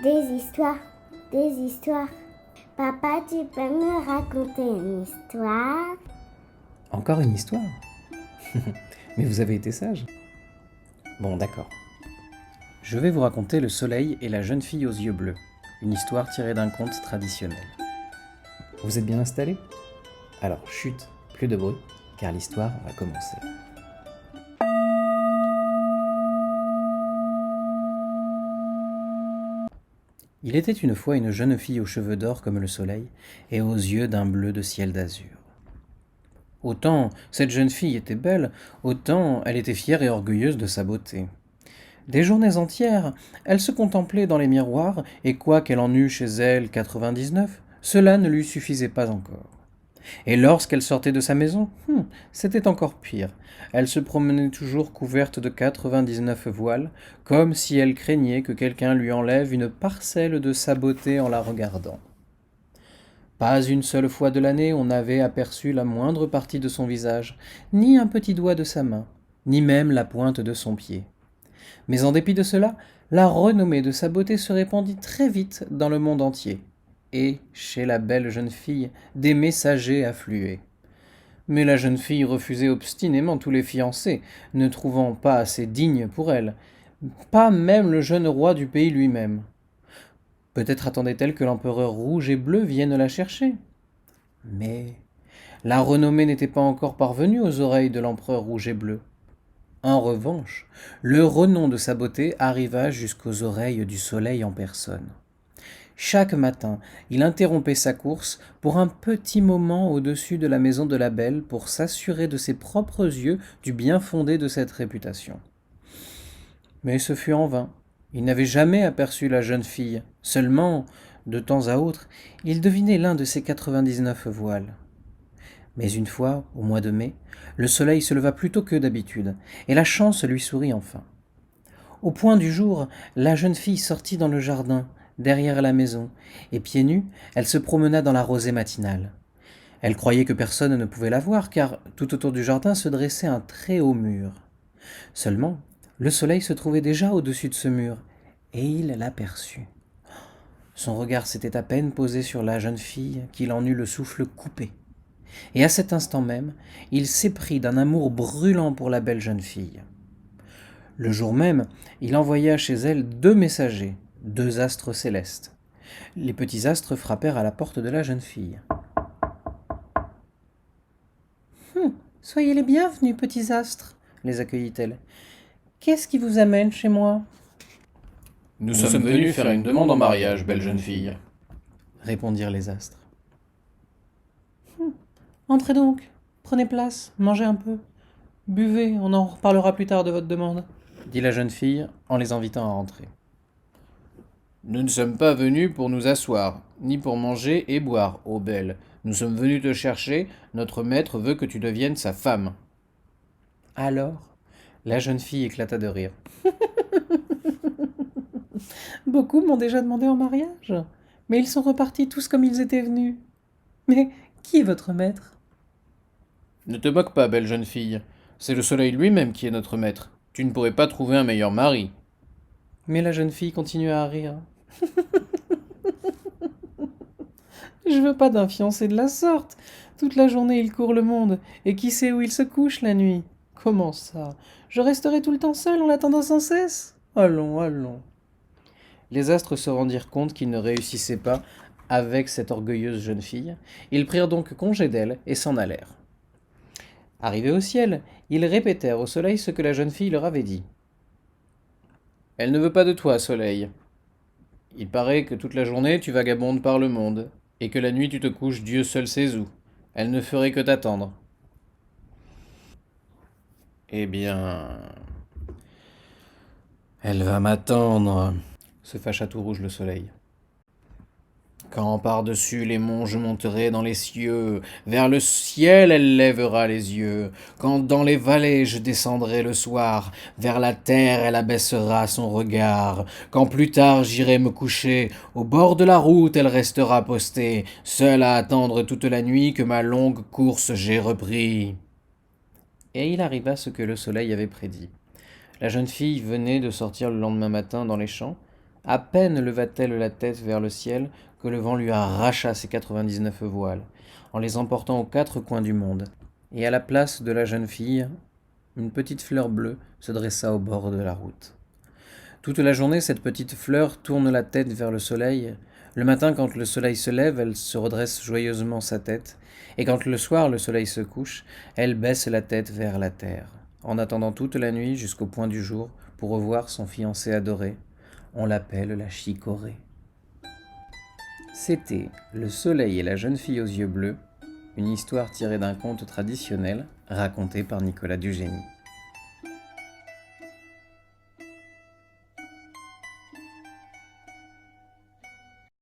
Des histoires, des histoires. Papa, tu peux me raconter une histoire? Encore une histoire? Mais vous avez été sage. Bon, d'accord. Je vais vous raconter Le soleil et la jeune fille aux yeux bleus, une histoire tirée d'un conte traditionnel. Vous êtes bien installés? Alors, chut, plus de bruit, car l'histoire va commencer. Il était une fois une jeune fille aux cheveux d'or comme le soleil et aux yeux d'un bleu de ciel d'azur. Autant cette jeune fille était belle, autant elle était fière et orgueilleuse de sa beauté. Des journées entières, elle se contemplait dans les miroirs, et quoiqu'elle en eût chez elle 99, cela ne lui suffisait pas encore. Et lorsqu'elle sortait de sa maison, c'était encore pire. Elle se promenait toujours couverte de 99 voiles, comme si elle craignait que quelqu'un lui enlève une parcelle de sa beauté en la regardant. Pas une seule fois de l'année on n'avait aperçu la moindre partie de son visage, ni un petit doigt de sa main, ni même la pointe de son pied. Mais en dépit de cela, la renommée de sa beauté se répandit très vite dans le monde entier, et, chez la belle jeune fille, des messagers affluaient. Mais la jeune fille refusait obstinément tous les fiancés, ne trouvant pas assez digne pour elle, pas même le jeune roi du pays lui-même. Peut-être attendait-elle que l'empereur rouge et bleu vienne la chercher. Mais la renommée n'était pas encore parvenue aux oreilles de l'empereur rouge et bleu. En revanche, le renom de sa beauté arriva jusqu'aux oreilles du soleil en personne. Chaque matin, il interrompait sa course pour un petit moment au-dessus de la maison de la belle pour s'assurer de ses propres yeux du bien fondé de cette réputation. Mais ce fut en vain. Il n'avait jamais aperçu la jeune fille. Seulement, de temps à autre, il devinait l'un de ses 99 voiles. Mais une fois, au mois de mai, le soleil se leva plus tôt que d'habitude, et la chance lui sourit enfin. Au point du jour, la jeune fille sortit dans le jardin, derrière la maison, et pieds nus, elle se promena dans la rosée matinale. Elle croyait que personne ne pouvait la voir, car tout autour du jardin se dressait un très haut mur. Seulement, le soleil se trouvait déjà au-dessus de ce mur, et il l'aperçut. Son regard s'était à peine posé sur la jeune fille qu'il en eut le souffle coupé. Et à cet instant même, il s'éprit d'un amour brûlant pour la belle jeune fille. Le jour même, il envoya chez elle 2 messagers, 2 astres célestes. Les petits astres frappèrent à la porte de la jeune fille. Soyez les bienvenus, petits astres, les accueillit-elle. Qu'est-ce qui vous amène chez moi? Nous sommes venus faire une demande en mariage, belle jeune fille. Répondirent les astres. Entrez donc, prenez place, mangez un peu. Buvez, on en reparlera plus tard de votre demande, dit la jeune fille en les invitant à rentrer. Nous ne sommes pas venus pour nous asseoir, ni pour manger et boire, ô belle. Nous sommes venus te chercher, notre maître veut que tu deviennes sa femme. Alors, la jeune fille éclata de rire. Beaucoup m'ont déjà demandé en mariage, mais ils sont repartis tous comme ils étaient venus. Mais qui est votre maître? Ne te moque pas, belle jeune fille. C'est le soleil lui-même qui est notre maître. Tu ne pourrais pas trouver un meilleur mari. Mais la jeune fille continua à rire. Je veux pas d'un fiancé de la sorte. Toute la journée il court le monde, et qui sait où il se couche la nuit? Comment ça? Je resterai tout le temps seule en l'attendant sans cesse? Allons, allons. Les astres se rendirent compte qu'ils ne réussissaient pas avec cette orgueilleuse jeune fille. Ils prirent donc congé d'elle et s'en allèrent. Arrivés au ciel, ils répétèrent au soleil ce que la jeune fille leur avait dit. Elle ne veut pas de toi, soleil. Il paraît que toute la journée tu vagabondes par le monde, et que la nuit tu te couches Dieu seul sait où. Elle ne ferait que t'attendre. Eh bien... Elle va m'attendre, se fâcha tout rouge le soleil. Quand par-dessus les monts je monterai dans les cieux, vers le ciel elle lèvera les yeux. Quand dans les vallées je descendrai le soir, vers la terre elle abaissera son regard. Quand plus tard j'irai me coucher, au bord de la route elle restera postée, seule à attendre toute la nuit que ma longue course j'ai repris. Et il arriva ce que le soleil avait prédit. La jeune fille venait de sortir le lendemain matin dans les champs, À peine leva-t-elle la tête vers le ciel que le vent lui arracha ses 99 voiles, en les emportant aux quatre coins du monde. Et à la place de la jeune fille, une petite fleur bleue se dressa au bord de la route. Toute la journée, cette petite fleur tourne la tête vers le soleil. Le matin, quand le soleil se lève, elle se redresse joyeusement sa tête, et quand le soir le soleil se couche, elle baisse la tête vers la terre, en attendant toute la nuit jusqu'au point du jour pour revoir son fiancé adoré. On l'appelle la chicorée. C'était Le soleil et la jeune fille aux yeux bleus, une histoire tirée d'un conte traditionnel raconté par Nicolas Dugénie.